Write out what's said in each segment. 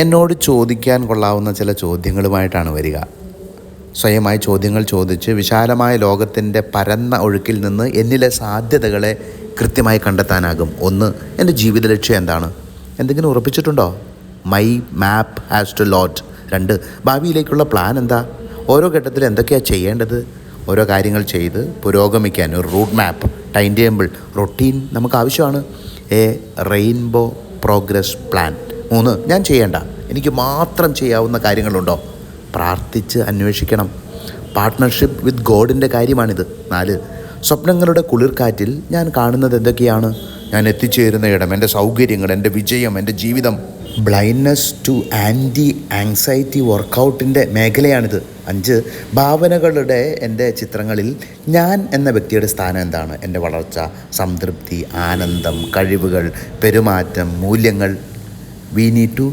എന്നോട് ചോദിക്കാൻ കൊള്ളാവുന്ന ചില ചോദ്യങ്ങളുമായിട്ടാണ് വരിക. സ്വയമായി ചോദ്യങ്ങൾ ചോദിച്ച് വിശാലമായ ലോകത്തിൻ്റെ പരന്ന ഒഴുക്കിൽ നിന്ന് എന്നിലെ സാധ്യതകളെ കൃത്യമായി കണ്ടെത്താനാകും. ഒന്ന്, എൻ്റെ ജീവിത ലക്ഷ്യം എന്താണ്? എന്തെങ്കിലും ഉറപ്പിച്ചിട്ടുണ്ടോ? My map has to lot. രണ്ട്, ഭാവിയിലേക്കുള്ള പ്ലാൻ എന്താ? ഓരോ ഘട്ടത്തിൽ എന്തൊക്കെയാണ് ചെയ്യേണ്ടത്? ഓരോ കാര്യങ്ങൾ ചെയ്ത് പുരോഗമിക്കാൻ ഒരു route map, time table, routine നമുക്ക് ആവശ്യമാണ്. A rainbow progress plan. മൂന്ന്, ഞാൻ ചെയ്യേണ്ട, എനിക്ക് മാത്രം ചെയ്യാവുന്ന കാര്യങ്ങളുണ്ടോ? പ്രാർത്ഥിച്ച് അന്വേഷിക്കണം. പാർട്ട്ണർഷിപ്പ് വിത്ത് ഗോഡിൻ്റെ കാര്യമാണിത്. 4, സ്വപ്നങ്ങളുടെ കുളിർക്കാറ്റിൽ ഞാൻ കാണുന്നത് എന്തൊക്കെയാണ്? ഞാൻ എത്തിച്ചേരുന്ന ഇടം, എൻ്റെ സൗകര്യങ്ങൾ, എൻ്റെ വിജയം, എൻ്റെ ജീവിതം. ബ്ലൈൻഡ്നെസ് ടു ആൻറ്റി ആങ്സൈറ്റി വർക്കൗട്ടിൻ്റെ മേഖലയാണിത്. 5, ഭാവനകളുടെ എൻ്റെ ചിത്രങ്ങളിൽ ഞാൻ എന്ന വ്യക്തിയുടെ സ്ഥാനം എന്താണ്? എൻ്റെ വളർച്ച, സംതൃപ്തി, ആനന്ദം, കഴിവുകൾ, പെരുമാറ്റം, മൂല്യങ്ങൾ. We need to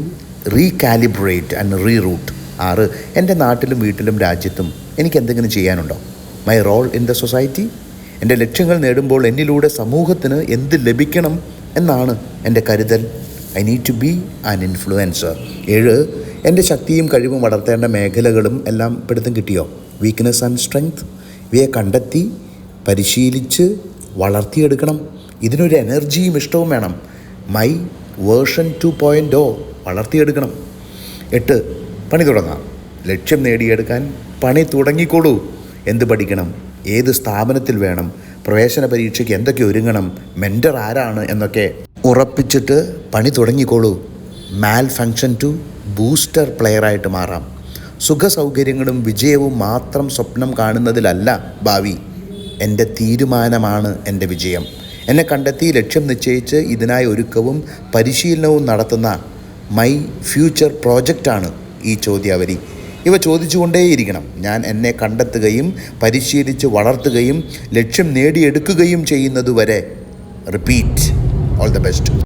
recalibrate and reroute. 6, എൻ്റെ നാട്ടിലും വീട്ടിലും രാജ്യത്തും എനിക്ക് എന്തെങ്കിലും ചെയ്യാനുണ്ടോ? My role in the society. എൻ്റെ ലക്ഷ്യങ്ങൾ നേടുമ്പോൾ എന്നിലൂടെ സമൂഹത്തിന് എന്ത് ലഭിക്കണം എന്നാണ് എൻ്റെ കരുതൽ. I need to be an influencer. 7, എൻ്റെ ശക്തിയും കഴിവും വളർത്തേണ്ട മേഖലകളും എല്ലാം പിടുത്തം കിട്ടിയോ? Weakness and strength. ഇവയെ കണ്ടെത്തി പരിശീലിച്ച് വളർത്തിയെടുക്കണം. ഇതിനൊരു എനർജിയും ഇഷ്ടവും വേണം. My version 2.0 വളർത്തിയെടുക്കണം. 8, പണി തുടങ്ങാം. ലക്ഷ്യം നേടിയെടുക്കാൻ പണി തുടങ്ങിക്കോളൂ. എന്ത് പഠിക്കണം? ഏത് സ്ഥാപനത്തിൽ വേണം? പ്രവേശന പരീക്ഷയ്ക്ക് എന്തൊക്കെ ഒരുങ്ങണം? മെൻറ്റർ ആരാണ് എന്നൊക്കെ ഉറപ്പിച്ചിട്ട് പണി തുടങ്ങിക്കോളൂ. മാൽ ഫങ്ഷൻ ടു ബൂസ്റ്റർ പ്ലെയറായിട്ട് മാറാം. സുഖസൗകര്യങ്ങളും വിജയവും മാത്രം സ്വപ്നം കാണുന്നതിലല്ല ഭാവി. എൻ്റെ തീരുമാനമാണ് എൻ്റെ വിജയം. എന്നെ കണ്ടെത്തി ലക്ഷ്യം നിശ്ചയിച്ച് ഇതിനായി ഒരുക്കവും പരിശീലനവും നടത്തുന്ന മൈ ഫ്യൂച്ചർ പ്രോജക്റ്റാണ് ഈ ചോദ്യാവലി. ഇവ ചോദിച്ചുകൊണ്ടേയിരിക്കണം. ഞാൻ എന്നെ കണ്ടെത്തുകയും പരിശീലിച്ച് വളർത്തുകയും ലക്ഷ്യം നേടിയെടുക്കുകയും ചെയ്യുന്നതുവരെ. റിപ്പീറ്റ്. All the best.